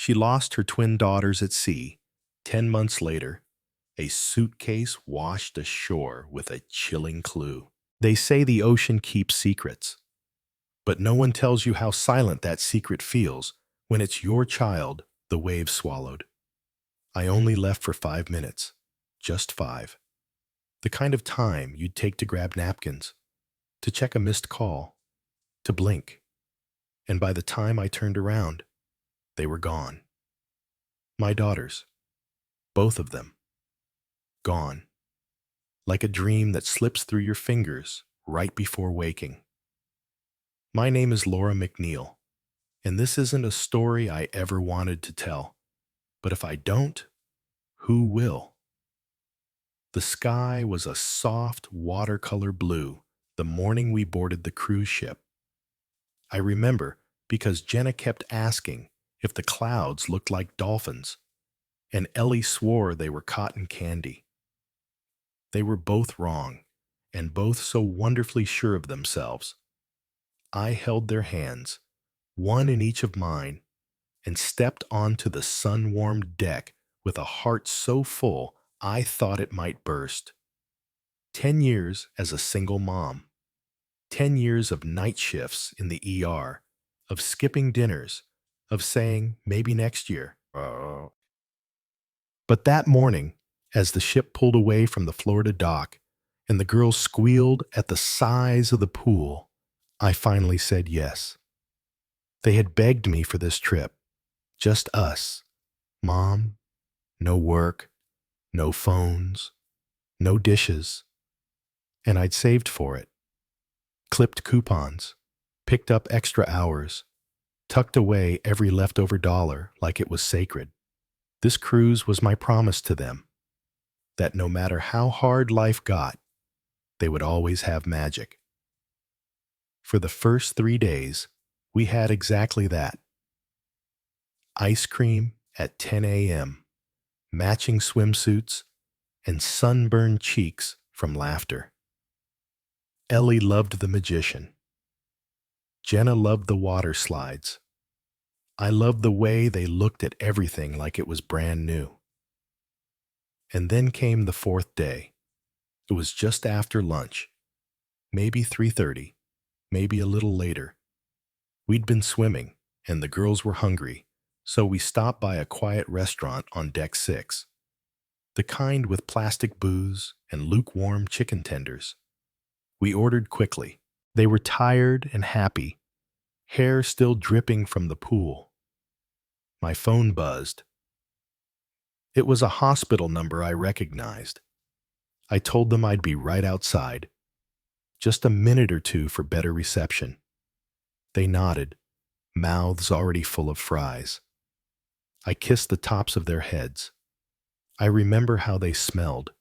She lost her twin daughters at sea. 10 months later, a suitcase washed ashore with a chilling clue. They say the ocean keeps secrets, but no one tells you how silent that secret feels when it's your child the wave swallowed. I only left for 5 minutes, just 5. The kind of time you'd take to grab napkins, to check a missed call, to blink. And by the time I turned around, they were gone. My daughters, both of them, gone. Like a dream that slips through your fingers right before waking. My name is Laura McNeil, and this isn't a story I ever wanted to tell. But if I don't, who will? The sky was a soft watercolor blue the morning we boarded the cruise ship. I remember because Jenna kept asking if the clouds looked like dolphins, and Ellie swore they were cotton candy. They were both wrong, and both so wonderfully sure of themselves. I held their hands, one in each of mine, and stepped onto the sun-warmed deck with a heart so full I thought it might burst. 10 years as a single mom. 10 years of night shifts in the ER, of skipping dinners, of saying, maybe next year. But that morning, as the ship pulled away from the Florida dock and the girls squealed at the size of the pool, I finally said yes. They had begged me for this trip. Just us. Mom, no work, no phones, no dishes. And I'd saved for it. Clipped coupons, picked up extra hours, tucked away every leftover dollar like it was sacred. This cruise was my promise to them, that no matter how hard life got, they would always have magic. For the first 3 days, we had exactly that. Ice cream at 10 a.m., matching swimsuits, and sunburned cheeks from laughter. Ellie loved the magician. Jenna loved the water slides. I loved the way they looked at everything like it was brand new. And then came the 4th day. It was just after lunch, maybe 3:30, maybe a little later. We'd been swimming, and the girls were hungry, so we stopped by a quiet restaurant on deck 6, the kind with plastic booze and lukewarm chicken tenders. We ordered quickly. They were tired and happy, hair still dripping from the pool. My phone buzzed. It was a hospital number I recognized. I told them I'd be right outside. Just a minute or two for better reception. They nodded, mouths already full of fries. I kissed the tops of their heads. I remember how they smelled.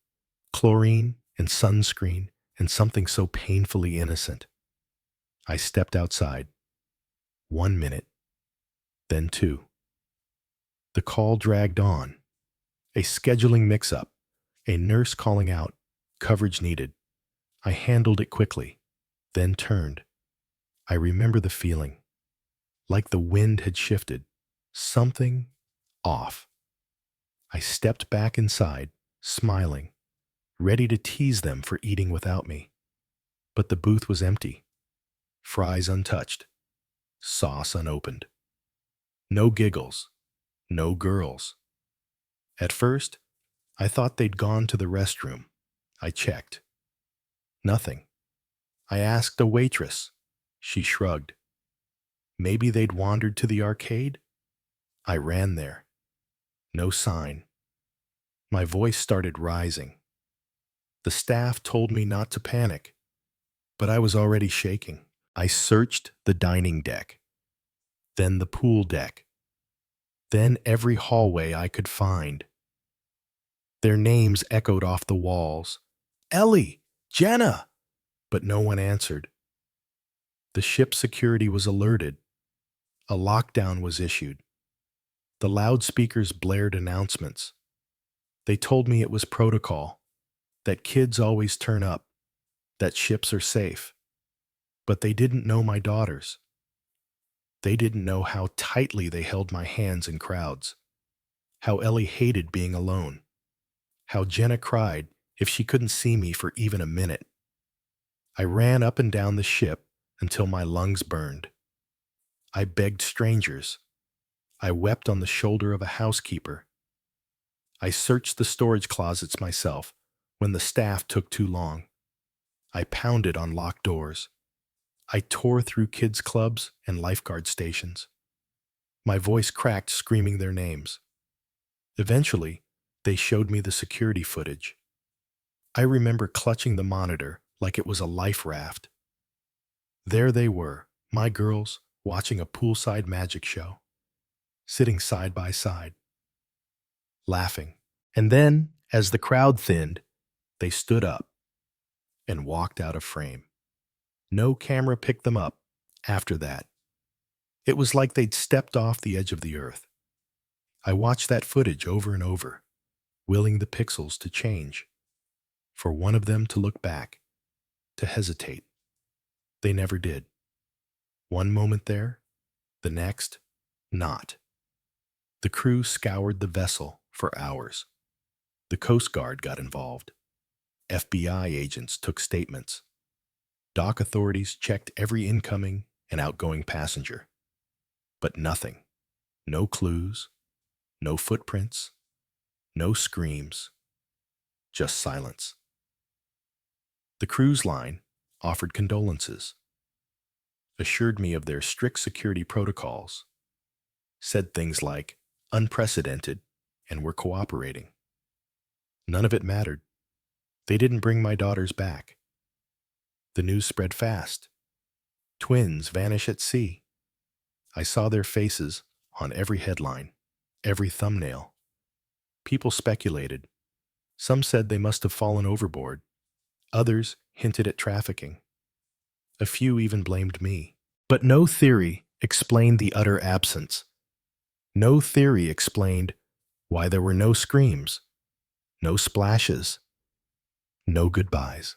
Chlorine and sunscreen and something so painfully innocent. I stepped outside. 1 minute, then 2. The call dragged on. A scheduling mix-up, a nurse calling out, coverage needed. I handled it quickly, then turned. I remember the feeling, like the wind had shifted, something off. I stepped back inside, smiling, ready to tease them for eating without me. But the booth was empty, fries untouched, sauce unopened. No giggles, no girls. At first, I thought they'd gone to the restroom. I checked. Nothing. I asked a waitress. She shrugged. Maybe they'd wandered to the arcade? I ran there. No sign. My voice started rising. The staff told me not to panic, but I was already shaking. I searched the dining deck, then the pool deck, then every hallway I could find. Their names echoed off the walls. Ellie! Jenna! But no one answered. The ship's security was alerted. A lockdown was issued. The loudspeakers blared announcements. They told me it was protocol, that kids always turn up, that ships are safe. But they didn't know my daughters. They didn't know how tightly they held my hands in crowds, how Ellie hated being alone, how Jenna cried if she couldn't see me for even a minute. I ran up and down the ship until my lungs burned. I begged strangers. I wept on the shoulder of a housekeeper. I searched the storage closets myself when the staff took too long. I pounded on locked doors. I tore through kids' clubs and lifeguard stations. My voice cracked screaming their names. Eventually, they showed me the security footage. I remember clutching the monitor like it was a life raft. There they were, my girls, watching a poolside magic show, sitting side by side, laughing. And then, as the crowd thinned, they stood up and walked out of frame. No camera picked them up after that. It was like they'd stepped off the edge of the earth. I watched that footage over and over, willing the pixels to change, for one of them to look back, to hesitate. They never did. One moment there, the next, not. The crew scoured the vessel for hours. The Coast Guard got involved. FBI agents took statements. Dock authorities checked every incoming and outgoing passenger. But nothing. No clues, no footprints, no screams, just silence. The cruise line offered condolences, assured me of their strict security protocols, said things like unprecedented and we're cooperating. None of it mattered. They didn't bring my daughters back. The news spread fast. Twins vanish at sea. I saw their faces on every headline, every thumbnail. People speculated. Some said they must have fallen overboard. Others hinted at trafficking. A few even blamed me. But no theory explained the utter absence. No theory explained why there were no screams, no splashes, no goodbyes.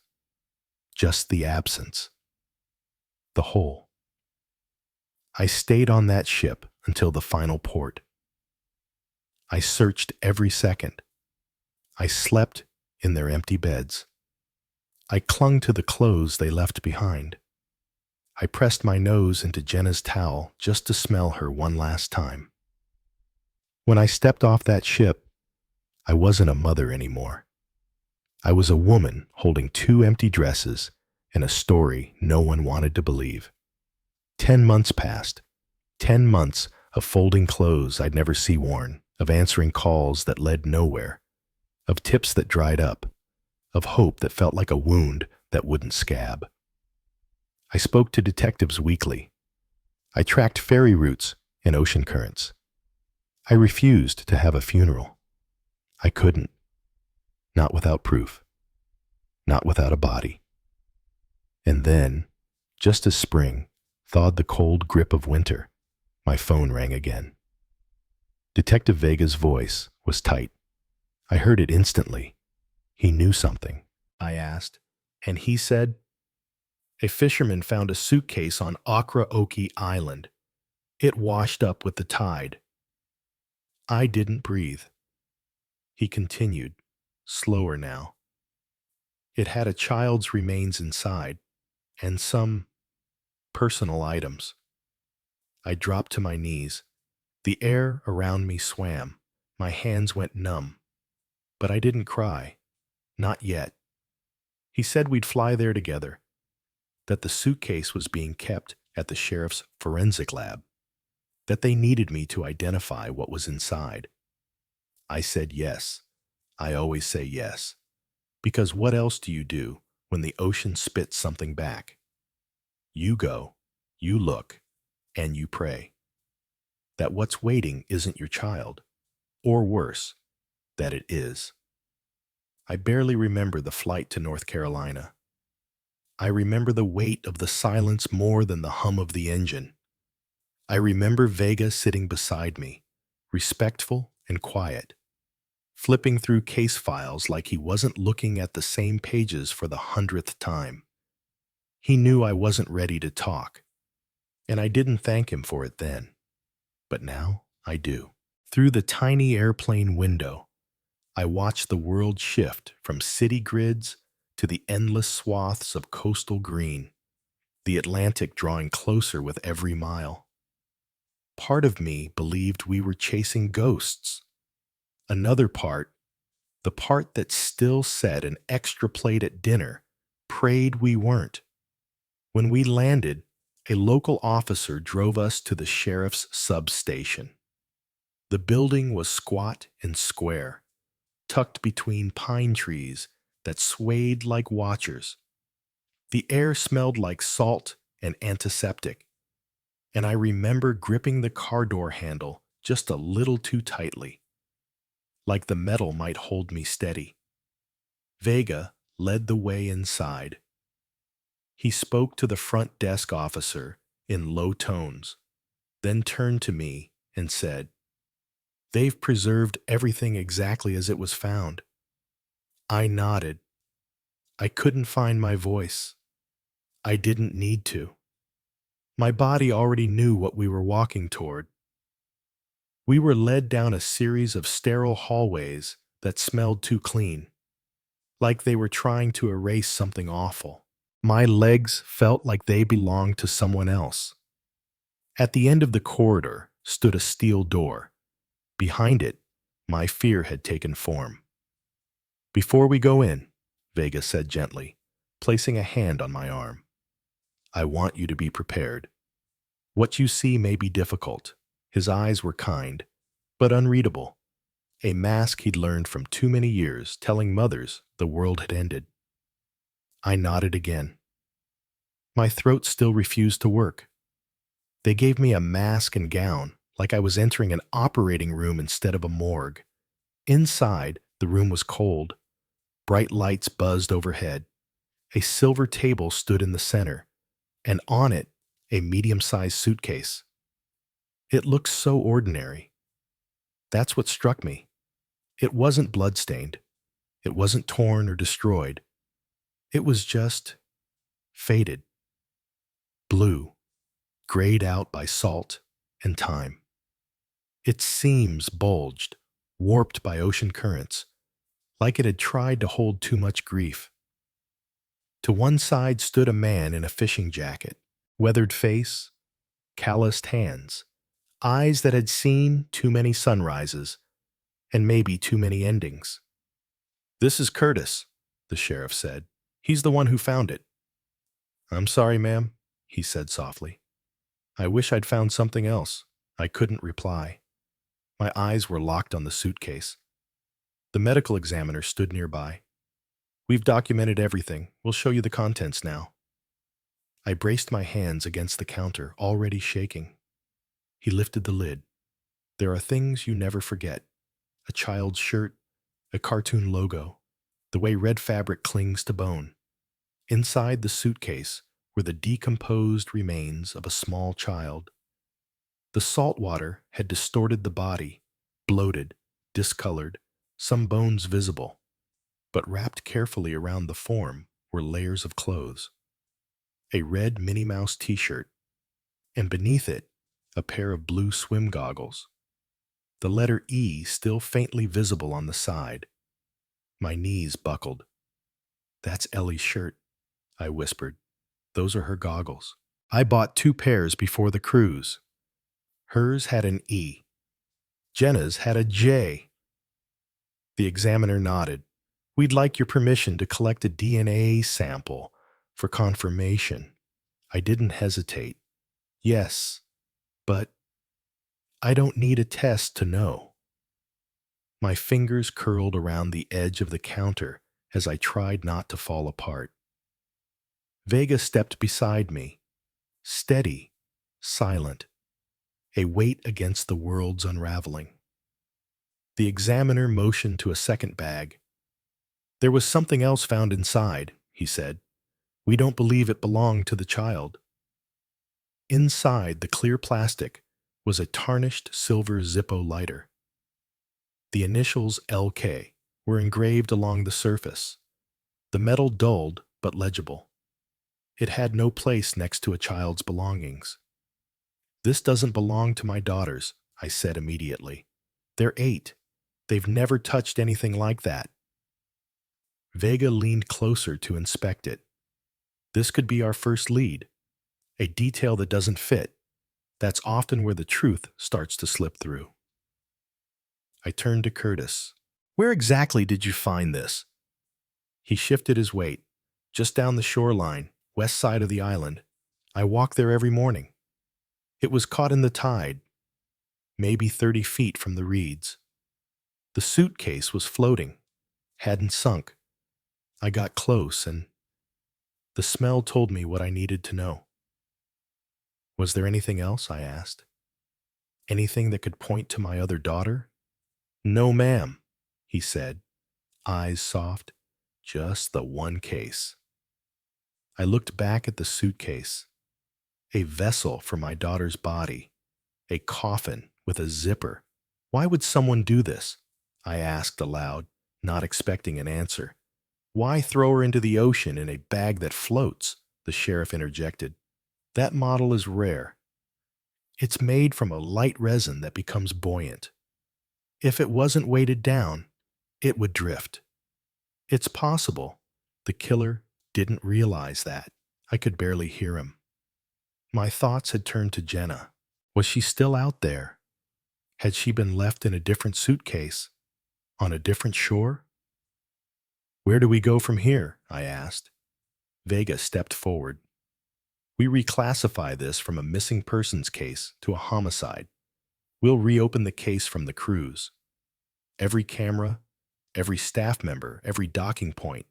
Just the absence. The hole. I stayed on that ship until the final port. I searched every second. I slept in their empty beds. I clung to the clothes they left behind. I pressed my nose into Jenna's towel just to smell her one last time. When I stepped off that ship, I wasn't a mother anymore. I was a woman holding 2 empty dresses and a story no one wanted to believe. 10 months passed. 10 months of folding clothes I'd never see worn, of answering calls that led nowhere, of tips that dried up, of hope that felt like a wound that wouldn't scab. I spoke to detectives weekly. I tracked ferry routes and ocean currents. I refused to have a funeral. I couldn't. Not without proof. Not without a body. And then, just as spring thawed the cold grip of winter, my phone rang again. Detective Vega's voice was tight. I heard it instantly. He knew something, I asked, and he said, "A fisherman found a suitcase on Ocraoke Island. It washed up with the tide." I didn't breathe. He continued, slower now. It had a child's remains inside, and some personal items. I dropped to my knees. The air around me swam. My hands went numb. But I didn't cry. Not yet. He said we'd fly there together, that the suitcase was being kept at the sheriff's forensic lab, that they needed me to identify what was inside. I said yes. I always say yes. Because what else do you do when the ocean spits something back? You go, you look, and you pray. That what's waiting isn't your child, or worse, that it is. I barely remember the flight to North Carolina. I remember the weight of the silence more than the hum of the engine. I remember Vega sitting beside me, respectful and quiet, flipping through case files like he wasn't looking at the same pages for the 100th time. He knew I wasn't ready to talk, and I didn't thank him for it then. But now I do. Through the tiny airplane window, I watched the world shift from city grids to the endless swaths of coastal green, the Atlantic drawing closer with every mile. Part of me believed we were chasing ghosts. Another part, the part that still said an extra plate at dinner, prayed we weren't. When we landed, a local officer drove us to the sheriff's substation. The building was squat and square, tucked between pine trees that swayed like watchers. The air smelled like salt and antiseptic, and I remember gripping the car door handle just a little too tightly, like the metal might hold me steady. Vega led the way inside. He spoke to the front desk officer in low tones, then turned to me and said, "They've preserved everything exactly as it was found." I nodded. I couldn't find my voice. I didn't need to. My body already knew what we were walking toward. We were led down a series of sterile hallways that smelled too clean, like they were trying to erase something awful. My legs felt like they belonged to someone else. At the end of the corridor stood a steel door. Behind it, my fear had taken form. "Before we go in," Vega said gently, placing a hand on my arm, "I want you to be prepared. What you see may be difficult." His eyes were kind, but unreadable, a mask he'd learned from too many years telling mothers the world had ended. I nodded again. My throat still refused to work. They gave me a mask and gown, like I was entering an operating room instead of a morgue. Inside, the room was cold. Bright lights buzzed overhead. A silver table stood in the center, and on it, a medium-sized suitcase. It looked so ordinary. That's what struck me. It wasn't bloodstained. It wasn't torn or destroyed. It was just faded. Blue, grayed out by salt and time. Its seams bulged, warped by ocean currents, like it had tried to hold too much grief. To one side stood a man in a fishing jacket, weathered face, calloused hands, eyes that had seen too many sunrises and maybe too many endings. "This is Curtis," the sheriff said. "He's the one who found it." "I'm sorry, ma'am," he said softly. "I wish I'd found something else." I couldn't reply. My eyes were locked on the suitcase. The medical examiner stood nearby. "We've documented everything. We'll show you the contents now." I braced my hands against the counter, already shaking. He lifted the lid. There are things you never forget. A child's shirt, a cartoon logo, the way red fabric clings to bone. Inside the suitcase were the decomposed remains of a small child. The salt water had distorted the body, bloated, discolored, some bones visible, but wrapped carefully around the form were layers of clothes. A red Minnie Mouse t-shirt, and beneath it, a pair of blue swim goggles. The letter E still faintly visible on the side. My knees buckled. "That's Ellie's shirt," I whispered. "Those are her goggles. I bought 2 pairs before the cruise. Hers had an E. Jenna's had a J." The examiner nodded. "We'd like your permission to collect a DNA sample for confirmation." I didn't hesitate. "Yes, but I don't need a test to know." My fingers curled around the edge of the counter as I tried not to fall apart. Vega stepped beside me, steady, silent, a weight against the world's unraveling. The examiner motioned to a second bag. "There was something else found inside," he said. "We don't believe it belonged to the child." Inside the clear plastic was a tarnished silver Zippo lighter. The initials LK were engraved along the surface, the metal dulled but legible. It had no place next to a child's belongings. "This doesn't belong to my daughters," I said immediately. "They're 8. They've never touched anything like that." Vega leaned closer to inspect it. This could be our first lead. A detail that doesn't fit. That's often where the truth starts to slip through. I turned to Curtis. "Where exactly did you find this?" He shifted his weight. "Just down the shoreline, west side of the island. I walk there every morning. It was caught in the tide, maybe 30 feet from the reeds. The suitcase was floating, hadn't sunk. I got close, and the smell told me what I needed to know." "Was there anything else?" I asked. "Anything that could point to my other daughter?" "No, ma'am," he said, eyes soft. "Just the one case." I looked back at the suitcase. A vessel for my daughter's body. A coffin with a zipper. "Why would someone do this?" I asked aloud, not expecting an answer. "Why throw her into the ocean in a bag that floats?" the sheriff interjected. "That model is rare. It's made from a light resin that becomes buoyant. If it wasn't weighted down, it would drift. It's possible the killer didn't realize that." I could barely hear him. My thoughts had turned to Jenna. Was she still out there? Had she been left in a different suitcase, on a different shore? "Where do we go from here?" I asked. Vega stepped forward. "We reclassify this from a missing persons case to a homicide. We'll reopen the case from the cruise. Every camera, every staff member, every docking point.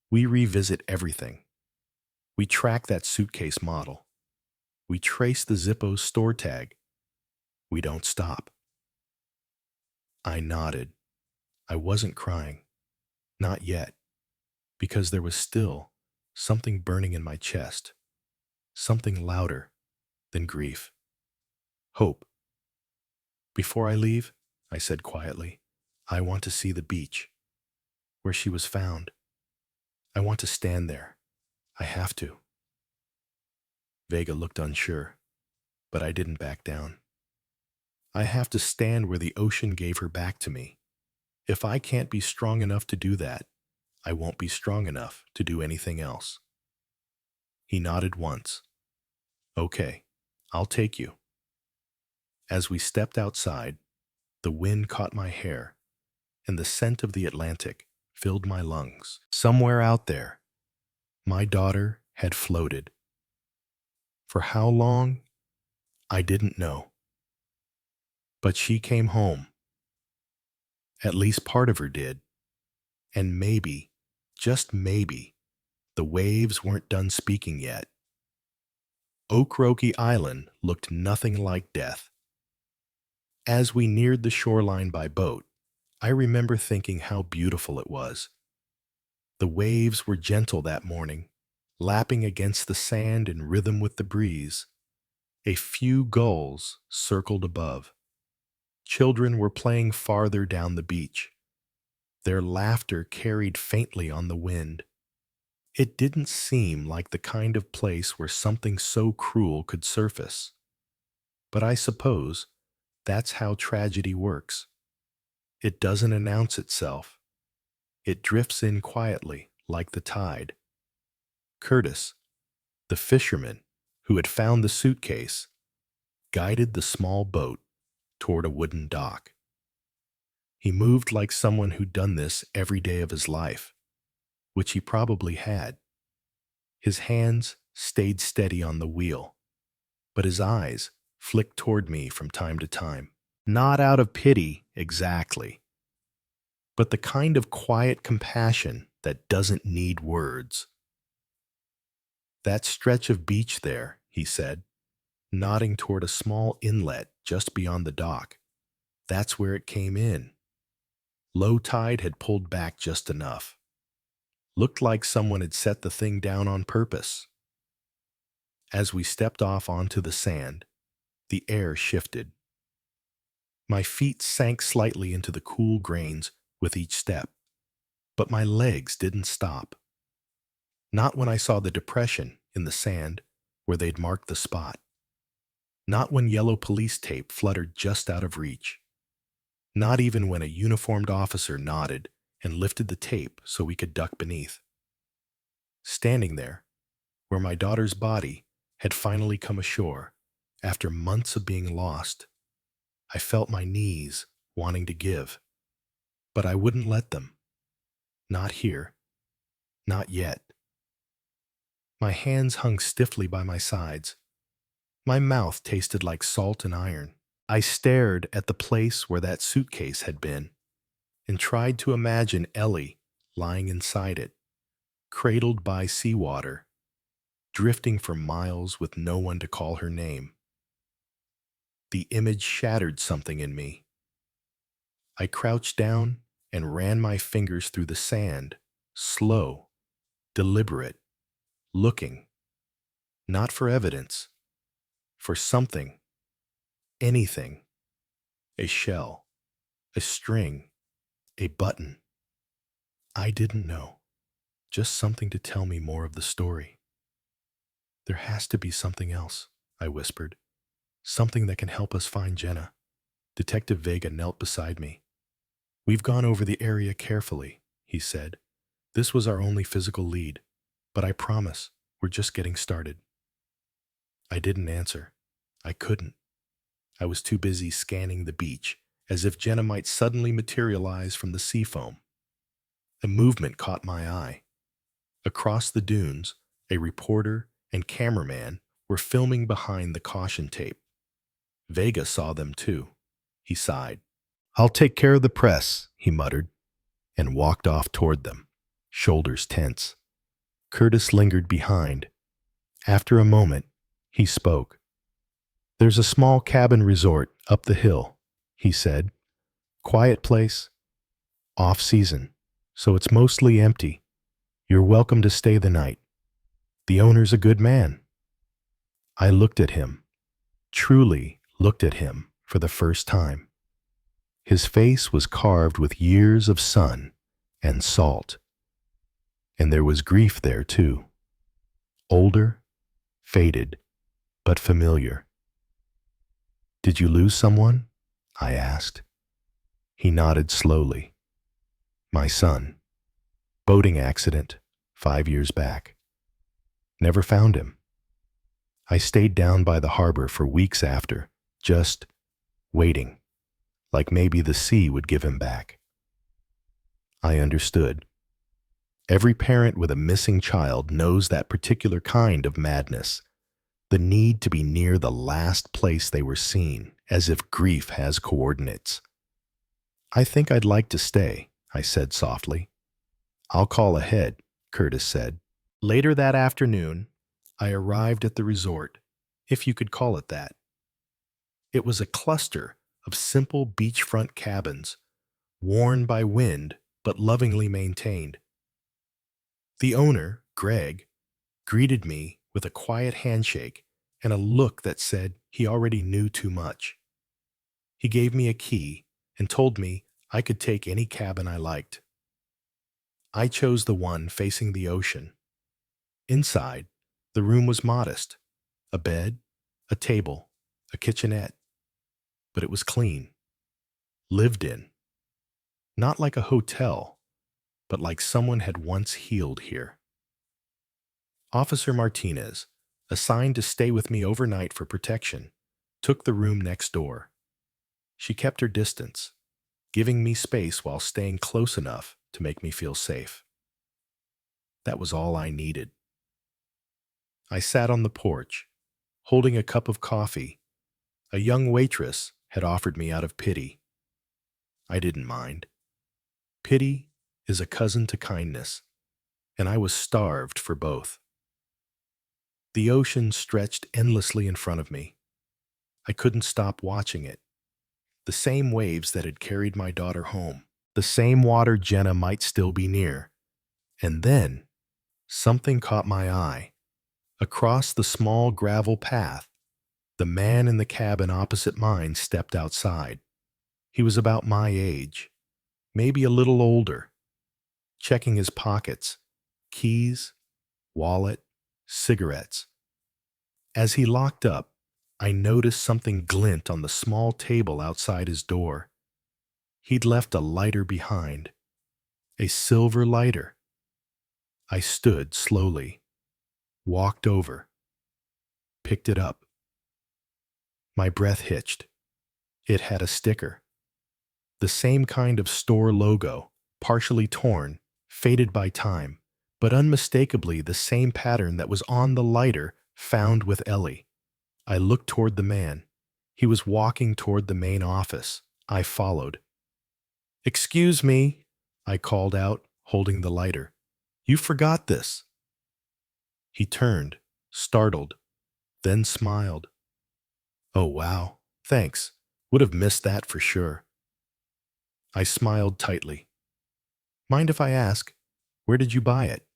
We revisit everything. We track that suitcase model. We trace the Zippo's store tag. We don't stop." I nodded. I wasn't crying. Not yet. Because there was still something burning in my chest. Something louder than grief. Hope. "Before I leave," I said quietly, "I want to see the beach, where she was found. I want to stand there. I have to." Vega looked unsure, but I didn't back down. "I have to stand where the ocean gave her back to me. If I can't be strong enough to do that, I won't be strong enough to do anything else." He nodded once. "Okay, I'll take you." As we stepped outside, the wind caught my hair, and the scent of the Atlantic filled my lungs. Somewhere out there, my daughter had floated. For how long? I didn't know. But she came home. At least part of her did. And maybe, just maybe, the waves weren't done speaking yet. Okroki Island looked nothing like death. As we neared the shoreline by boat, I remember thinking how beautiful it was. The waves were gentle that morning, lapping against the sand in rhythm with the breeze. A few gulls circled above. Children were playing farther down the beach. Their laughter carried faintly on the wind. It didn't seem like the kind of place where something so cruel could surface. But I suppose that's how tragedy works. It doesn't announce itself. It drifts in quietly, like the tide. Curtis, the fisherman who had found the suitcase, guided the small boat toward a wooden dock. He moved like someone who'd done this every day of his life, which he probably had. His hands stayed steady on the wheel, but his eyes flicked toward me from time to time. Not out of pity, exactly, but the kind of quiet compassion that doesn't need words. "That stretch of beach there," he said, nodding toward a small inlet just beyond the dock. "That's where it came in. Low tide had pulled back just enough. Looked like someone had set the thing down on purpose." As we stepped off onto the sand, the air shifted. My feet sank slightly into the cool grains with each step, but my legs didn't stop. Not when I saw the depression in the sand where they'd marked the spot. Not when yellow police tape fluttered just out of reach. Not even when a uniformed officer nodded and lifted the tape so we could duck beneath. Standing there, where my daughter's body had finally come ashore after months of being lost, I felt my knees wanting to give. But I wouldn't let them. Not here. Not yet. My hands hung stiffly by my sides. My mouth tasted like salt and iron. I stared at the place where that suitcase had been and tried to imagine Ellie lying inside it, cradled by seawater, drifting for miles with no one to call her name. The image shattered something in me. I crouched down and ran my fingers through the sand, slow, deliberate, looking, not for evidence, for something, anything, a shell, a string, a button. I didn't know, just something to tell me more of the story. There has to be something else, I whispered, something that can help us find Jenna. Detective Vega knelt beside me. We've gone over the area carefully, he said. This was our only physical lead, but I promise we're just getting started. I didn't answer. I couldn't. I was too busy scanning the beach, as if Jenna might suddenly materialize from the sea foam. A movement caught my eye. Across the dunes, a reporter and cameraman were filming behind the caution tape. Vega saw them too. He sighed. I'll take care of the press, he muttered, and walked off toward them, shoulders tense. Curtis lingered behind. After a moment, he spoke. There's a small cabin resort up the hill, he said. Quiet place, off-season, so it's mostly empty. You're welcome to stay the night. The owner's a good man. I looked at him, truly looked at him for the first time. His face was carved with years of sun and salt. And there was grief there too. Older, faded, but familiar. Did you lose someone? I asked. He nodded slowly. My son. Boating accident, 5 years back. Never found him. I stayed down by the harbor for weeks after, just waiting, like maybe the sea would give him back. I understood. Every parent with a missing child knows that particular kind of madness, the need to be near the last place they were seen, as if grief has coordinates. I think I'd like to stay, I said softly. I'll call ahead, Curtis said. Later that afternoon, I arrived at the resort, if you could call it that. It was a cluster of simple beachfront cabins, worn by wind but lovingly maintained. The owner, Greg, greeted me with a quiet handshake and a look that said he already knew too much. He gave me a key and told me I could take any cabin I liked. I chose the one facing the ocean. Inside, the room was modest. A bed, a table, a kitchenette. But it was clean. Lived in. Not like a hotel, but like someone had once healed here. Officer Martinez, assigned to stay with me overnight for protection, took the room next door. She kept her distance, giving me space while staying close enough to make me feel safe. That was all I needed. I sat on the porch, holding a cup of coffee. A young waitress had offered me out of pity. I didn't mind. Pity is a cousin to kindness, and I was starved for both. The ocean stretched endlessly in front of me. I couldn't stop watching it. The same waves that had carried my daughter home, the same water Jenna might still be near. And then, something caught my eye. Across the small gravel path, the man in the cabin opposite mine stepped outside. He was about my age, maybe a little older, checking his pockets, keys, wallet, cigarettes. As he locked up, I noticed something glint on the small table outside his door. He'd left a lighter behind, a silver lighter. I stood slowly, walked over, picked it up. My breath hitched. It had a sticker, the same kind of store logo, partially torn, faded by time, but unmistakably the same pattern that was on the lighter found with Ellie. I looked toward the man. He was walking toward the main office. I followed. "Excuse me," I called out, holding the lighter. "You forgot this." He turned, startled, then smiled. "Oh, wow. Thanks. Would have missed that for sure." I smiled tightly. "Mind if I ask, where did you buy it?"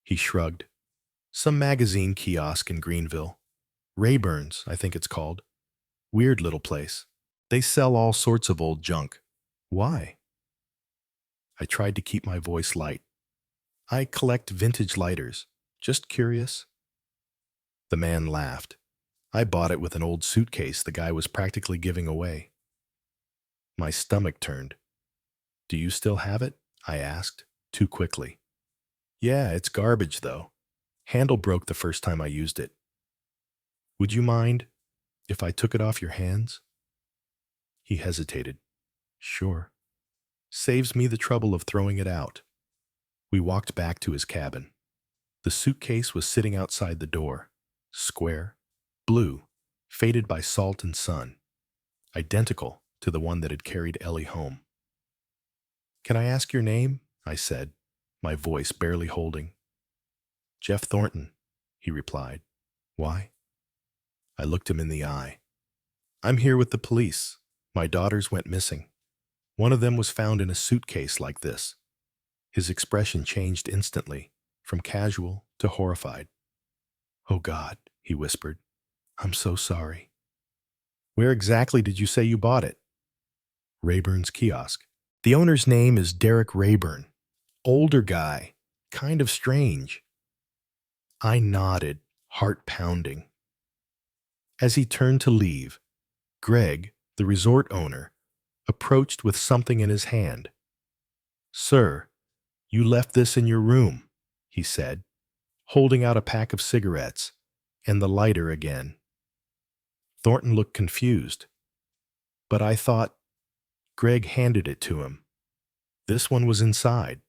He shrugged. "Some magazine kiosk in Greenville. Rayburn's, I think it's called. Weird little place. They sell all sorts of old junk." "Why?" I tried to keep my voice light. "I collect vintage lighters. Just curious." The man laughed. "I bought it with an old suitcase the guy was practically giving away." My stomach turned. "Do you still have it?" I asked, too quickly. "Yeah, it's garbage, though. Handle broke the first time I used it." "Would you mind if I took it off your hands?" He hesitated. "Sure. Saves me the trouble of throwing it out." We walked back to his cabin. The suitcase was sitting outside the door, square, blue, faded by salt and sun, identical to the one that had carried Ellie home. "Can I ask your name?" I said, my voice barely holding. "Jeff Thornton," he replied. "Why?" I looked him in the eye. "I'm here with the police. My daughters went missing. One of them was found in a suitcase like this." His expression changed instantly, from casual to horrified. "Oh God," he whispered. "I'm so sorry." "Where exactly did you say you bought it?" "Rayburn's kiosk. The owner's name is Derek Rayburn. Older guy. Kind of strange." I nodded, heart pounding. As he turned to leave, Greg, the resort owner, approached with something in his hand. "Sir, you left this in your room," he said, holding out a pack of cigarettes and the lighter again. Thornton looked confused, but I thought Greg handed it to him. This one was inside.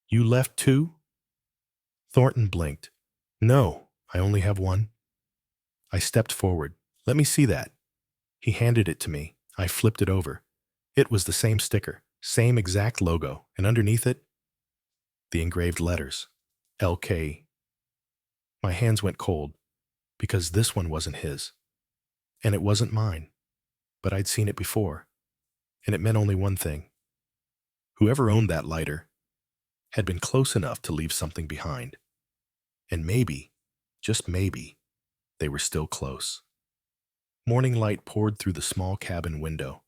"You left two?" Thornton blinked. "No, I only have one." I stepped forward. "Let me see that." He handed it to me. I flipped it over. It was the same sticker, same exact logo, and underneath it, the engraved letters, LK. My hands went cold, because this one wasn't his. And it wasn't mine. But I'd seen it before. And it meant only one thing. Whoever owned that lighter had been close enough to leave something behind. And maybe, just maybe, they were still close. Morning light poured through the small cabin window,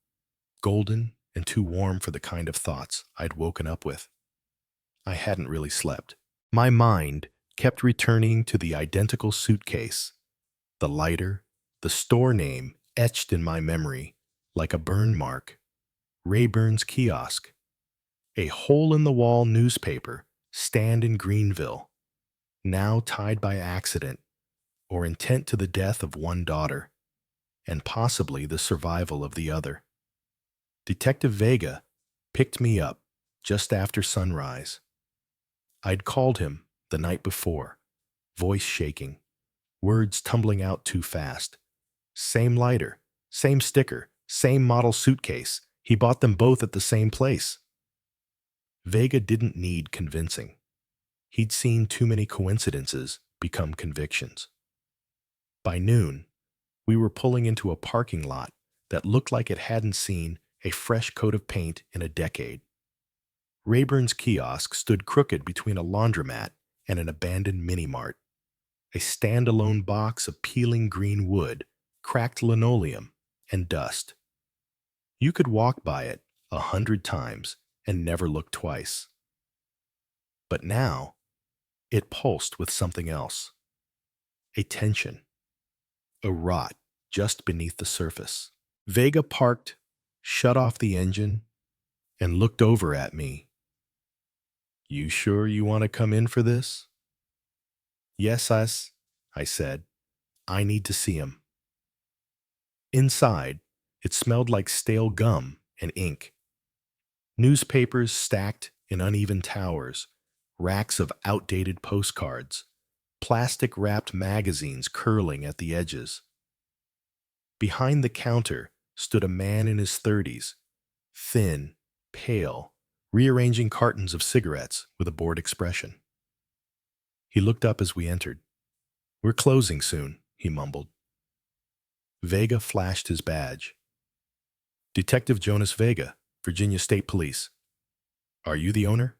golden and too warm for the kind of thoughts I'd woken up with. I hadn't really slept. My mind kept returning to the identical suitcase, the lighter, the store name etched in my memory like a burn mark, Rayburn's kiosk, a hole-in-the-wall newspaper stand in Greenville, now tied by accident or intent to the death of one daughter, and possibly the survival of the other. Detective Vega picked me up just after sunrise. I'd called him the night before, voice shaking, words tumbling out too fast. Same lighter, same sticker, same model suitcase. He bought them both at the same place. Vega didn't need convincing. He'd seen too many coincidences become convictions. By noon, we were pulling into a parking lot that looked like it hadn't seen a fresh coat of paint in a decade. Rayburn's kiosk stood crooked between a laundromat and an abandoned mini-mart. A standalone box of peeling green wood, cracked linoleum, and dust. You could walk by it 100 times and never look twice. But now, it pulsed with something else. A tension. a rot just beneath the surface. Vega parked, shut off the engine, and looked over at me. "You sure you want to come in for this?" "Yes, I said. "I need to see him." Inside, it smelled like stale gum and ink. Newspapers stacked in uneven towers, racks of outdated postcards, plastic-wrapped magazines curling at the edges. Behind the counter stood a man in his 30s, thin, pale, rearranging cartons of cigarettes with a bored expression. He looked up as we entered. "We're closing soon," he mumbled. Vega flashed his badge. "Detective Jonas Vega, Virginia State Police. Are you the owner?"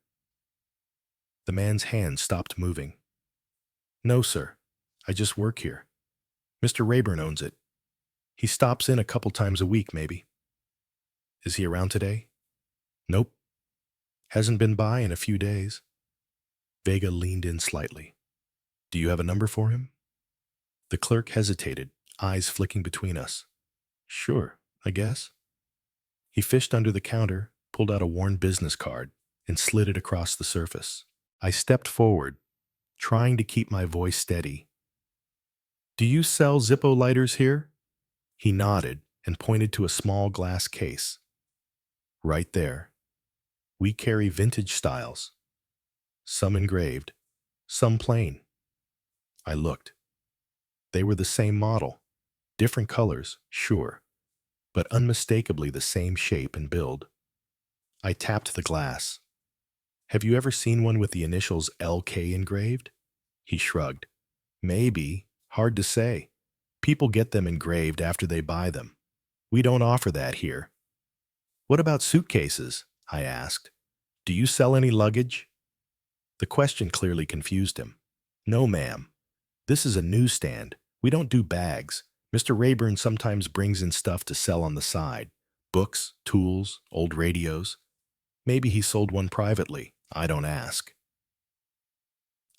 The man's hand stopped moving. "No, sir. I just work here. Mr. Rayburn owns it. He stops in a couple times a week, maybe." "Is he around today?" "Nope. Hasn't been by in a few days." Vega leaned in slightly. "Do you have a number for him?" The clerk hesitated, eyes flicking between us. "Sure, I guess." He fished under the counter, pulled out a worn business card, and slid it across the surface. I stepped forward, trying to keep my voice steady. "Do you sell Zippo lighters here?" He nodded and pointed to a small glass case. "Right there. We carry vintage styles. Some engraved, some plain." I looked. They were the same model. Different colors, sure, but unmistakably the same shape and build. I tapped the glass. "Have you ever seen one with the initials LK engraved?" He shrugged. "Maybe. Hard to say. People get them engraved after they buy them. We don't offer that here." "What about suitcases?" I asked. "Do you sell any luggage?" The question clearly confused him. "No, ma'am. This is a newsstand. We don't do bags. Mr. Rayburn sometimes brings in stuff to sell on the side. Books, tools, old radios. Maybe he sold one privately. I don't ask."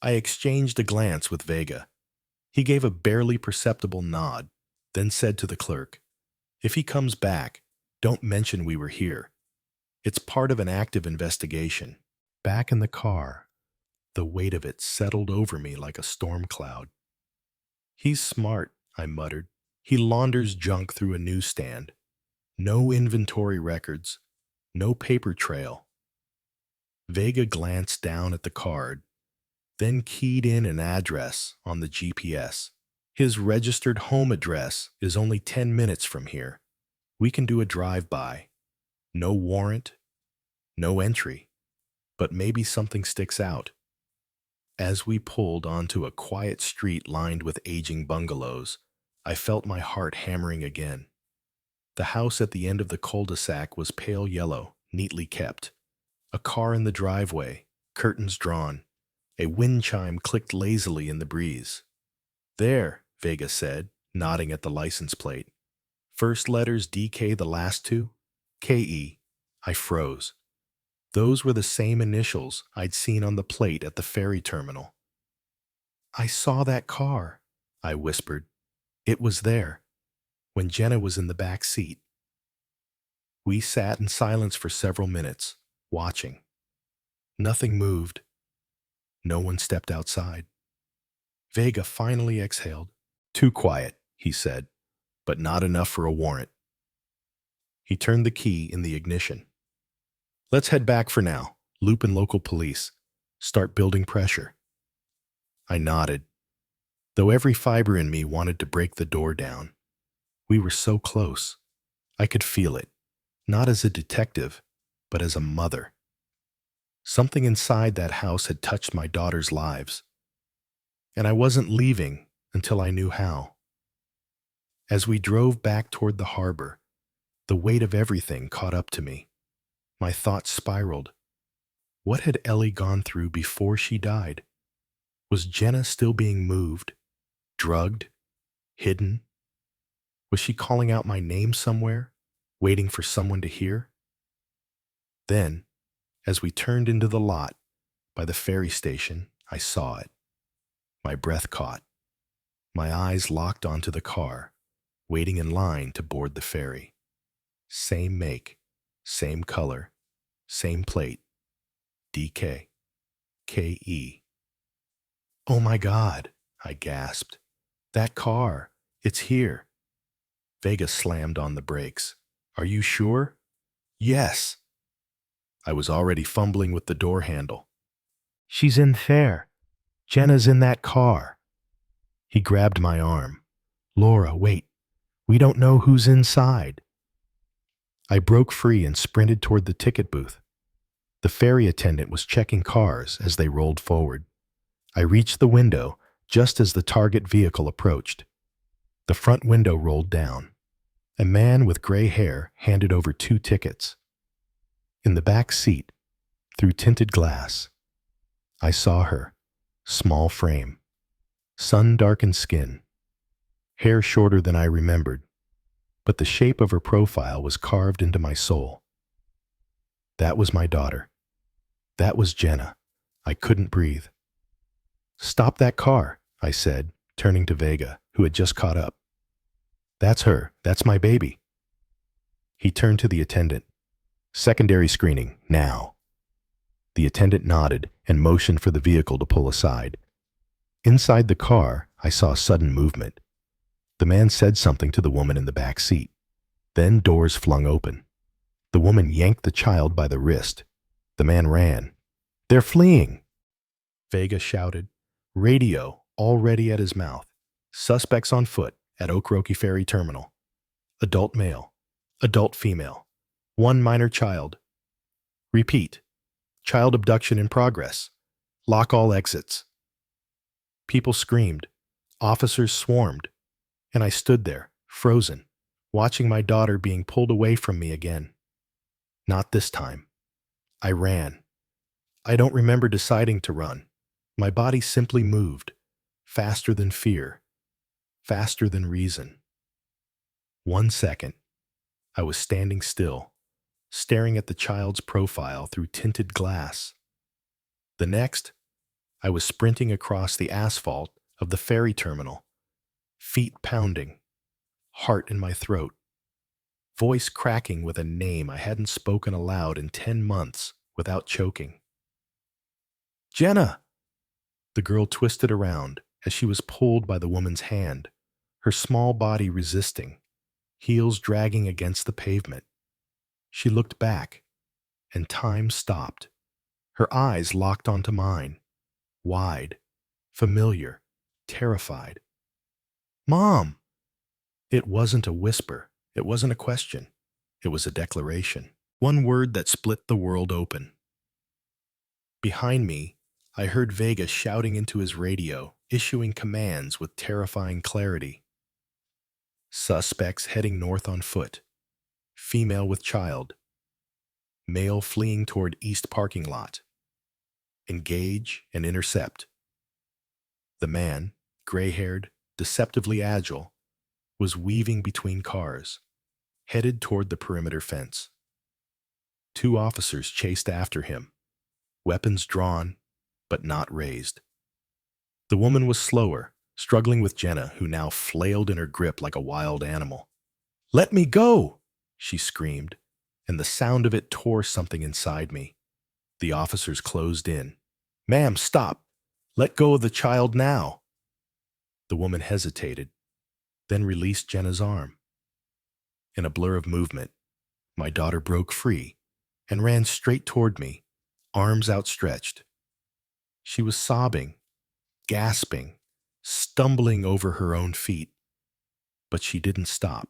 I exchanged a glance with Vega. He gave a barely perceptible nod, then said to the clerk, "If he comes back, don't mention we were here. It's part of an active investigation." Back in the car, the weight of it settled over me like a storm cloud. "He's smart," I muttered. "He launders junk through a newsstand. No inventory records, no paper trail." Vega glanced down at the card, then keyed in an address on the GPS. "His registered home address is only 10 minutes from here. We can do a drive-by. No warrant, no entry, but maybe something sticks out." As we pulled onto a quiet street lined with aging bungalows, I felt my heart hammering again. The house at the end of the cul-de-sac was pale yellow, neatly kept. A car in the driveway, curtains drawn. A wind chime clicked lazily in the breeze. "There," Vega said, nodding at the license plate. "First letters DK, the last two? KE." I froze. Those were the same initials I'd seen on the plate at the ferry terminal. "I saw that car," I whispered. "It was there, when Jenna was in the back seat." We sat in silence for several minutes, watching. Nothing moved. No one stepped outside. Vega finally exhaled. "Too quiet," he said, "but not enough for a warrant." He turned the key in the ignition. "Let's head back for now, loop in local police, start building pressure." I nodded, though every fiber in me wanted to break the door down. We were so close. I could feel it, not as a detective, but as a mother. Something inside that house had touched my daughter's lives, and I wasn't leaving until I knew how. As we drove back toward the harbor, the weight of everything caught up to me. My thoughts spiraled. What had Ellie gone through before she died? Was Jenna still being moved, drugged, hidden? Was she calling out my name somewhere, waiting for someone to hear? Then, as we turned into the lot by the ferry station, I saw it. My breath caught. My eyes locked onto the car, waiting in line to board the ferry. Same make, same color, same plate. DK. KE. Oh my God, I gasped. That car, it's here. Vega slammed on the brakes. Are you sure? Yes. I was already fumbling with the door handle. She's in there. Jenna's in that car. He grabbed my arm. Laura, wait. We don't know who's inside. I broke free and sprinted toward the ticket booth. The ferry attendant was checking cars as they rolled forward. I reached the window just as the target vehicle approached. The front window rolled down. A man with gray hair handed over 2 tickets. In the back seat, through tinted glass, I saw her, small frame, sun-darkened skin, hair shorter than I remembered, but the shape of her profile was carved into my soul. That was my daughter. That was Jenna. I couldn't breathe. Stop that car, I said, turning to Vega, who had just caught up. That's her. That's my baby. He turned to the attendant. Secondary screening, now. The attendant nodded and motioned for the vehicle to pull aside. Inside the car, I saw sudden movement. The man said something to the woman in the back seat. Then doors flung open. The woman yanked the child by the wrist. The man ran. They're fleeing! Vega shouted. Radio already at his mouth. Suspects on foot at Okroki Ferry Terminal. Adult male. Adult female. 1 minor child. Repeat. Child abduction in progress. Lock all exits. People screamed. Officers swarmed. And I stood there, frozen, watching my daughter being pulled away from me again. Not this time. I ran. I don't remember deciding to run. My body simply moved, faster than fear, faster than reason. 1 second, I was standing still, staring at the child's profile through tinted glass. The next, I was sprinting across the asphalt of the ferry terminal, feet pounding, heart in my throat, voice cracking with a name I hadn't spoken aloud in 10 months without choking. Jenna! The girl twisted around as she was pulled by the woman's hand, her small body resisting, heels dragging against the pavement. She looked back, and time stopped. Her eyes locked onto mine, wide, familiar, terrified. Mom! It wasn't a whisper. It wasn't a question. It was a declaration. One word that split the world open. Behind me, I heard Vega shouting into his radio, issuing commands with terrifying clarity. Suspects heading north on foot. Female with child. Male fleeing toward east parking lot. Engage and intercept. The man, gray-haired, deceptively agile, was weaving between cars, headed toward the perimeter fence. 2 officers chased after him, weapons drawn, but not raised. The woman was slower, struggling with Jenna, who now flailed in her grip like a wild animal. Let me go! She screamed, and the sound of it tore something inside me. The officers closed in. Ma'am, stop! Let go of the child now! The woman hesitated, then released Jenna's arm. In a blur of movement, my daughter broke free and ran straight toward me, arms outstretched. She was sobbing, gasping, stumbling over her own feet. But she didn't stop.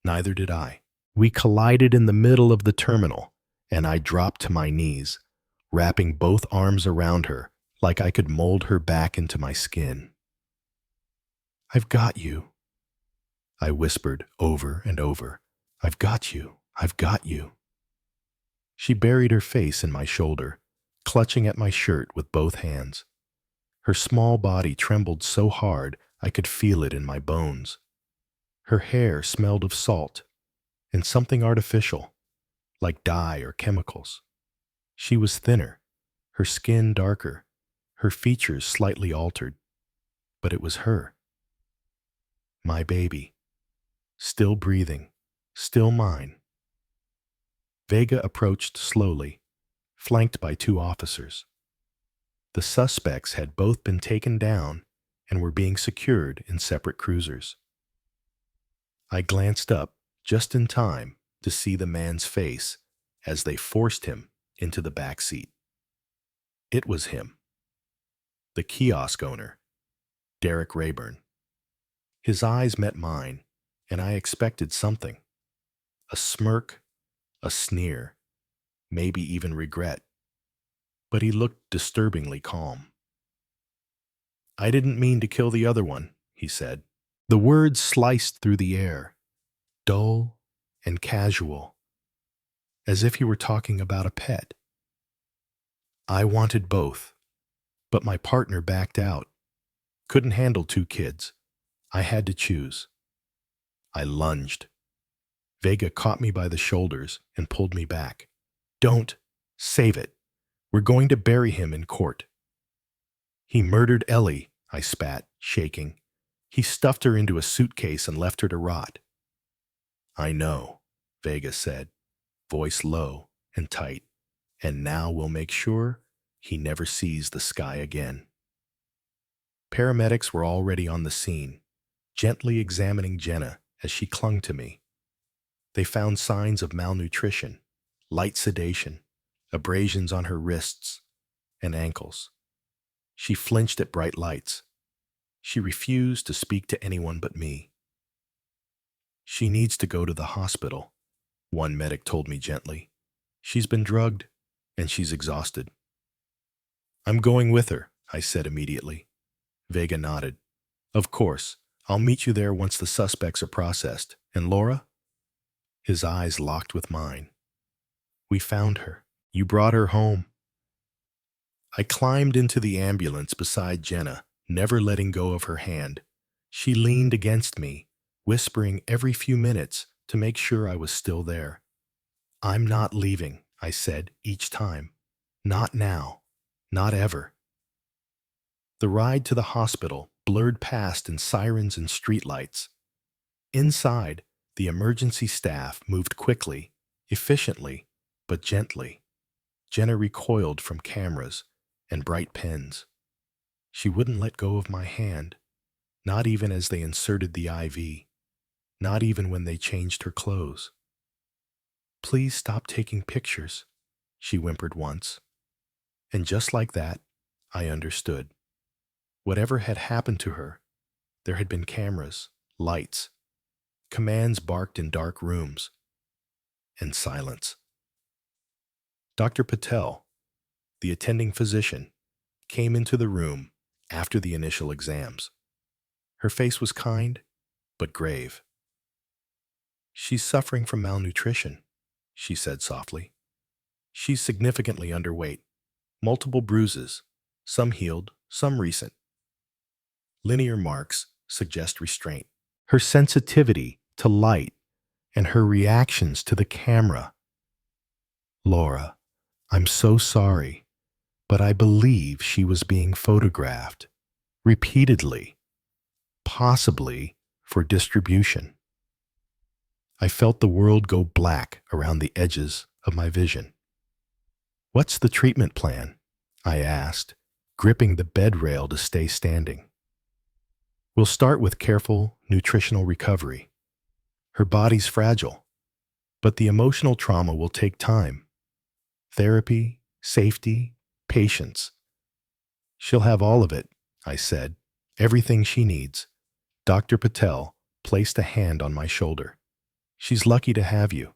Neither did I. We collided in the middle of the terminal, and I dropped to my knees, wrapping both arms around her like I could mold her back into my skin. I've got you, I whispered over and over. I've got you. I've got you. She buried her face in my shoulder, clutching at my shirt with both hands. Her small body trembled so hard I could feel it in my bones. Her hair smelled of salt and something artificial, like dye or chemicals. She was thinner, her skin darker, her features slightly altered. But it was her. My baby. Still breathing. Still mine. Vega approached slowly, flanked by 2 officers. The suspects had both been taken down and were being secured in separate cruisers. I glanced up just in time to see the man's face as they forced him into the back seat. It was him, the kiosk owner, Derek Rayburn. His eyes met mine, and I expected something. A smirk, a sneer, maybe even regret. But he looked disturbingly calm. "I didn't mean to kill the other one," he said. The words sliced through the air, dull and casual, as if he were talking about a pet. I wanted both, but my partner backed out. Couldn't handle 2 kids. I had to choose. I lunged. Vega caught me by the shoulders and pulled me back. "Don't. Save it. We're going to bury him in court." "He murdered Ellie," I spat, shaking. "He stuffed her into a suitcase and left her to rot." "I know," Vega said, voice low and tight. "And now we'll make sure he never sees the sky again." Paramedics were already on the scene, gently examining Jenna as she clung to me. They found signs of malnutrition, light sedation, abrasions on her wrists and ankles. She flinched at bright lights. She refused to speak to anyone but me. "She needs to go to the hospital," one medic told me gently. "She's been drugged, and she's exhausted." "I'm going with her," I said immediately. Vega nodded. "Of course. I'll meet you there once the suspects are processed. And Laura?" His eyes locked with mine. "We found her. You brought her home." I climbed into the ambulance beside Jenna, never letting go of her hand. She leaned against me, whispering every few minutes to make sure I was still there. "I'm not leaving," I said each time. "Not now. Not ever." The ride to the hospital blurred past in sirens and streetlights. Inside, the emergency staff moved quickly, efficiently, but gently. Jenna recoiled from cameras and bright pens. She wouldn't let go of my hand, not even as they inserted the IV, not even when they changed her clothes. "Please stop taking pictures," she whimpered once. And just like that, I understood. Whatever had happened to her, there had been cameras, lights, commands barked in dark rooms, and silence. Dr. Patel, the attending physician, came into the room after the initial exams. Her face was kind, but grave. "She's suffering from malnutrition," she said softly. "She's significantly underweight. Multiple bruises, some healed, some recent. Linear marks suggest restraint. Her sensitivity to light and her reactions to the camera. Laura, I'm so sorry, but I believe she was being photographed repeatedly, possibly for distribution." I felt the world go black around the edges of my vision. "What's the treatment plan?" I asked, gripping the bed rail to stay standing. "We'll start with careful nutritional recovery. Her body's fragile, but the emotional trauma will take time. Therapy, safety, patience. She'll have all of it," I said. "Everything she needs." Dr. Patel placed a hand on my shoulder. "She's lucky to have you.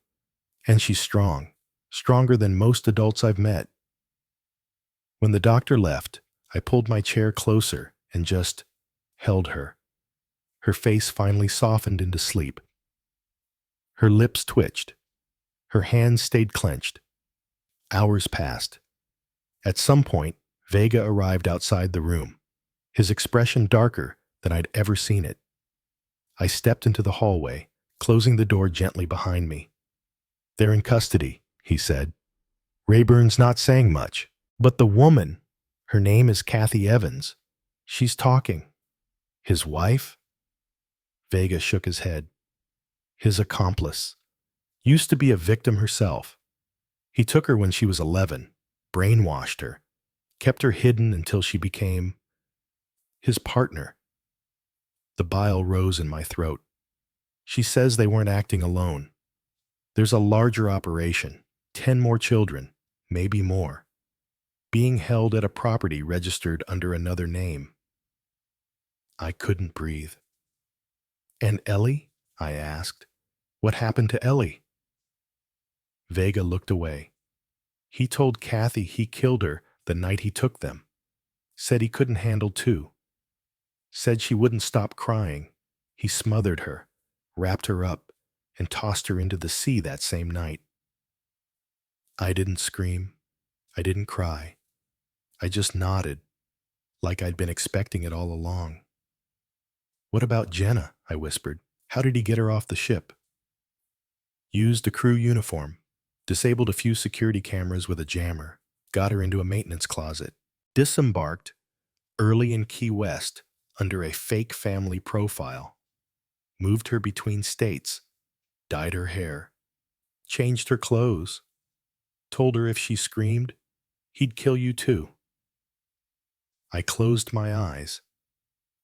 And she's strong, stronger than most adults I've met." When the doctor left, I pulled my chair closer and just held her. Her face finally softened into sleep. Her lips twitched. Her hands stayed clenched. Hours passed. At some point, Vega arrived outside the room, his expression darker than I'd ever seen it. I stepped into the hallway, closing the door gently behind me. "They're in custody," he said. "Rayburn's not saying much, but the woman, her name is Kathy Evans. She's talking." "His wife?" Vega shook his head. His accomplice. Used to be a victim herself. He took her when she was 11, brainwashed her, kept her hidden until she became his partner. The bile rose in my throat. She says they weren't acting alone. There's a larger operation, 10 more children, maybe more, being held at a property registered under another name. I couldn't breathe. And Ellie? I asked. What happened to Ellie? Vega looked away. He told Kathy he killed her the night he took them. Said he couldn't handle two. Said she wouldn't stop crying. He smothered her, wrapped her up, and tossed her into the sea that same night. I didn't scream. I didn't cry. I just nodded, like I'd been expecting it all along. What about Jenna? I whispered. How did he get her off the ship? Used a crew uniform, disabled a few security cameras with a jammer, got her into a maintenance closet, disembarked early in Key West under a fake family profile, moved her between states, dyed her hair, changed her clothes, told her if she screamed, he'd kill you too. I closed my eyes.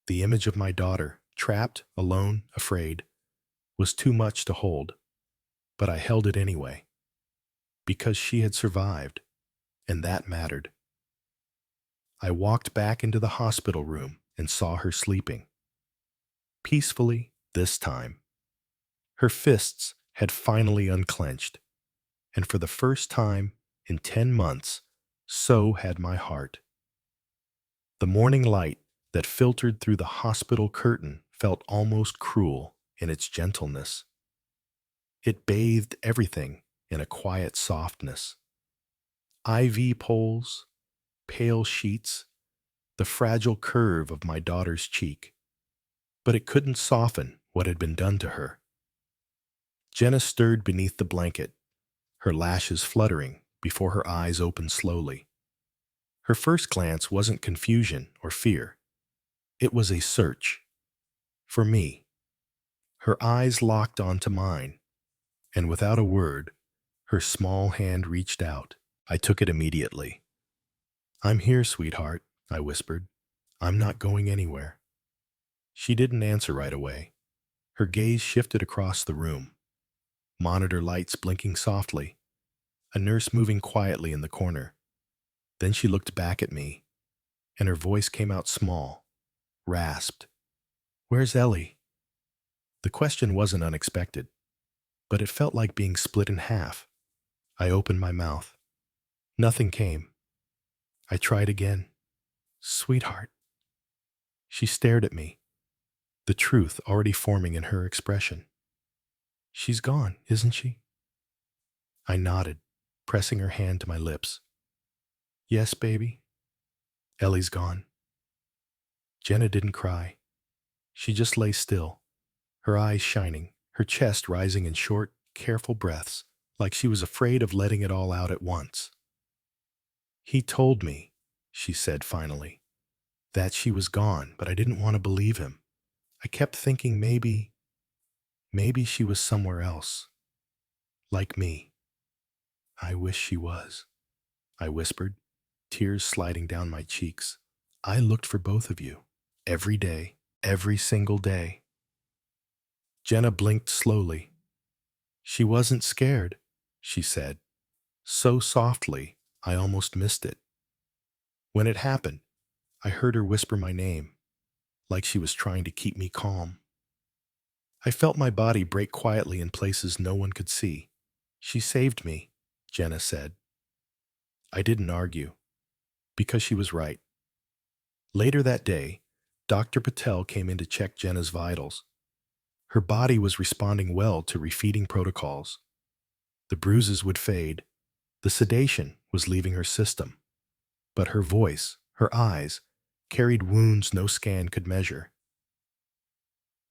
The image of my daughter, trapped, alone, afraid, was too much to hold, but I held it anyway, because she had survived, and that mattered. I walked back into the hospital room and saw her sleeping. Peacefully, this time. Her fists had finally unclenched, and for the first time in 10 months, so had my heart. The morning light that filtered through the hospital curtain felt almost cruel in its gentleness. It bathed everything in a quiet softness. IV poles, pale sheets, the fragile curve of my daughter's cheek. But it couldn't soften what had been done to her. Jenna stirred beneath the blanket, her lashes fluttering before her eyes opened slowly. Her first glance wasn't confusion or fear. It was a search. For me. Her eyes locked onto mine, and without a word, her small hand reached out. I took it immediately. "I'm here, sweetheart," I whispered. "I'm not going anywhere." She didn't answer right away. Her gaze shifted across the room. Monitor lights blinking softly. A nurse moving quietly in the corner. Then she looked back at me, and her voice came out small, rasped. "Where's Ellie?" The question wasn't unexpected, but it felt like being split in half. I opened my mouth. Nothing came. I tried again. "Sweetheart." She stared at me, the truth already forming in her expression. "She's gone, isn't she?" I nodded, pressing her hand to my lips. "Yes, baby. Ellie's gone." Jenna didn't cry. She just lay still, her eyes shining, her chest rising in short, careful breaths, like she was afraid of letting it all out at once. "He told me," she said finally, "that she was gone, but I didn't want to believe him. I kept thinking maybe she was somewhere else. Like me." "I wish she was," I whispered, tears sliding down my cheeks. "I looked for both of you. Every day, every single day." Jenna blinked slowly. "She wasn't scared," she said, so softly I almost missed it. When it happened, I heard her whisper my name, like she was trying to keep me calm. I felt my body break quietly in places no one could see. "She saved me," Jenna said. I didn't argue, because she was right. Later that day, Dr. Patel came in to check Jenna's vitals. Her body was responding well to refeeding protocols. The bruises would fade. The sedation was leaving her system. But her voice, her eyes, carried wounds no scan could measure.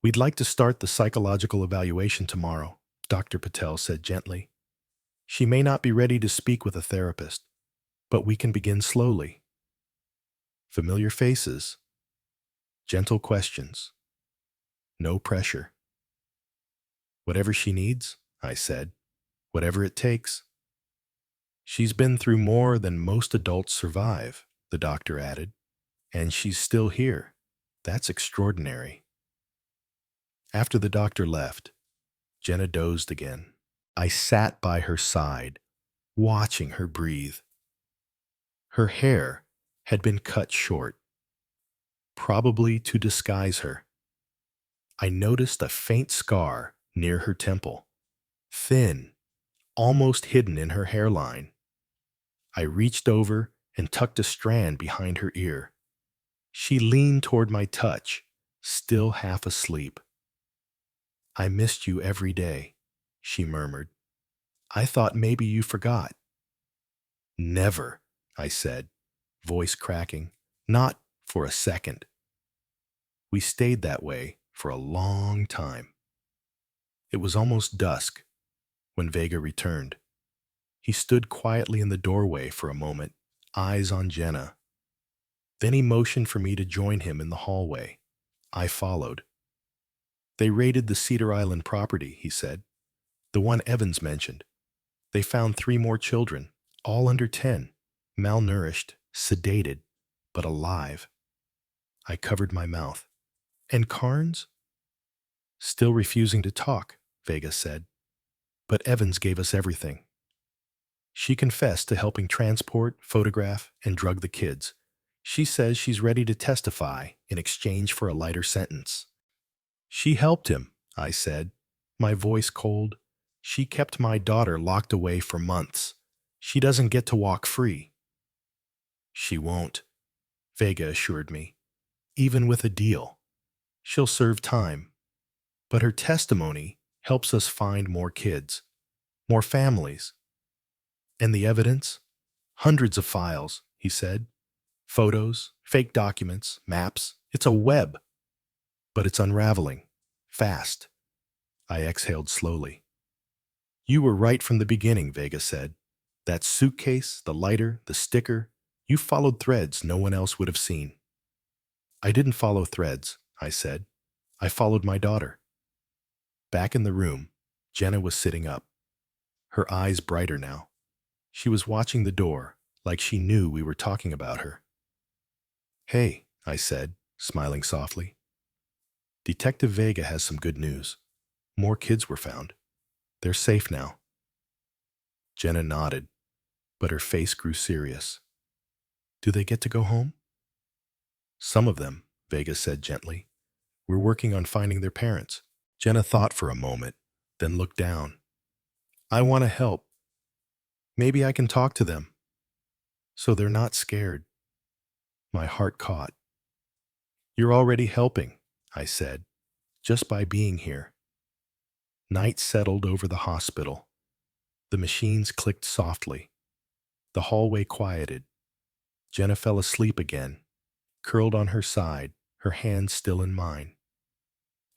"We'd like to start the psychological evaluation tomorrow," Dr. Patel said gently. "She may not be ready to speak with a therapist, but we can begin slowly. Familiar faces, gentle questions. no pressure. Whatever she needs, I said. Whatever it takes. She's been through more than most adults survive, the doctor added, and she's still here. That's extraordinary. After the doctor left, Jenna dozed again. I sat by her side, watching her breathe. Her hair had been cut short, probably to disguise her. I noticed a faint scar near her temple, thin, almost hidden in her hairline. I reached over and tucked a strand behind her ear. She leaned toward my touch, still half asleep. I missed you every day, she murmured. I thought maybe you forgot. Never, I said, voice cracking. Not for a second. We stayed that way for a long time. It was almost dusk when Vega returned. He stood quietly in the doorway for a moment, eyes on Jenna. Then he motioned for me to join him in the hallway. I followed. They raided the Cedar Island property, he said. The one Evans mentioned. They found 3 more children, all under 10, malnourished, sedated, but alive. I covered my mouth. And Carnes? Still refusing to talk, Vega said. But Evans gave us everything. She confessed to helping transport, photograph, and drug the kids. She says she's ready to testify in exchange for a lighter sentence. She helped him, I said, my voice cold. She kept my daughter locked away for months. She doesn't get to walk free. She won't, Vega assured me. Even with a deal. She'll serve time. But her testimony helps us find more kids, more families. And the evidence? Hundreds of files, he said. Photos, fake documents, maps. It's a web. But it's unraveling. Fast. I exhaled slowly. You were right from the beginning, Vega said. That suitcase, the lighter, the sticker, you followed threads no one else would have seen. I didn't follow threads, I said. I followed my daughter. Back in the room, Jenna was sitting up, her eyes brighter now. She was watching the door, like she knew we were talking about her. Hey, I said, smiling softly. Detective Vega has some good news. More kids were found. They're safe now. Jenna nodded, but her face grew serious. Do they get to go home? Some of them, Vega said gently. We're working on finding their parents. Jenna thought for a moment, then looked down. I want to help. Maybe I can talk to them. So they're not scared. My heart caught. You're already helping, I said, just by being here. Night settled over the hospital. The machines clicked softly. The hallway quieted. Jenna fell asleep again, curled on her side, her hands still in mine.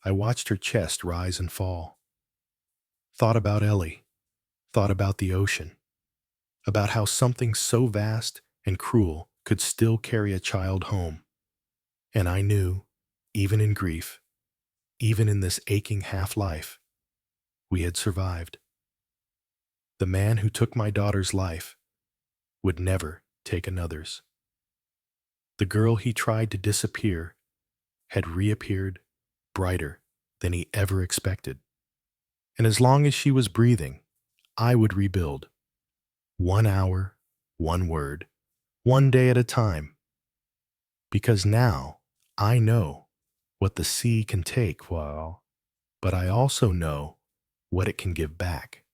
I watched her chest rise and fall. Thought about Ellie. Thought about the ocean. About how something so vast and cruel could still carry a child home. And I knew, even in grief, even in this aching half-life, we had survived. The man who took my daughter's life would never take another's. The girl he tried to disappear had reappeared brighter than he ever expected. And as long as she was breathing, I would rebuild. 1 hour, 1 word, 1 day at a time. Because now I know what the sea can take, but I also know what it can give back.